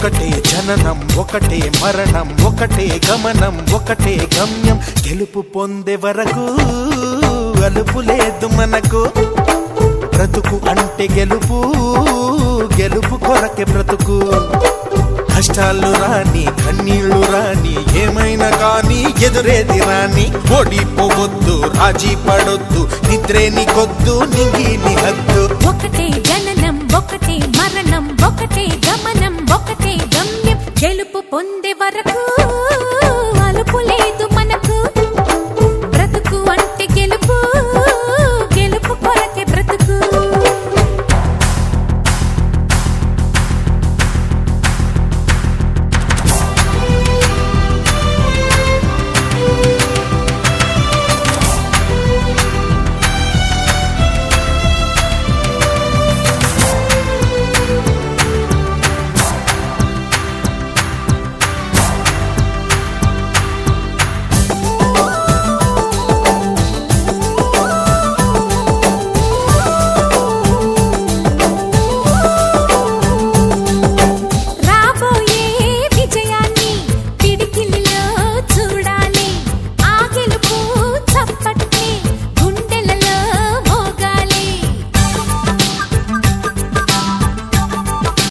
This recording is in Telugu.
ఒకటే జననం ఒకటే మరణం ఒకటే గమనం ఒకటే గమ్యం గెలుపు పొందే వరకు అలుపు లేదు మనకు బ్రతుకు అంటే గెలుపు గెలుపు కొరకే బ్రతుకు కష్టాలు రాని కన్నీళ్లు రాని ఏమైనా కానీ ఎదురేది రాని ఓడిపోవద్దు రాజీ పడొద్దు నిద్రే నీకొద్దు నింగి నీ హద్దు ఒకటే జననం ఒకటే మరణం ఒకటే గమనం ఒకటే గమ్యం గెలుపు పొందే వరకు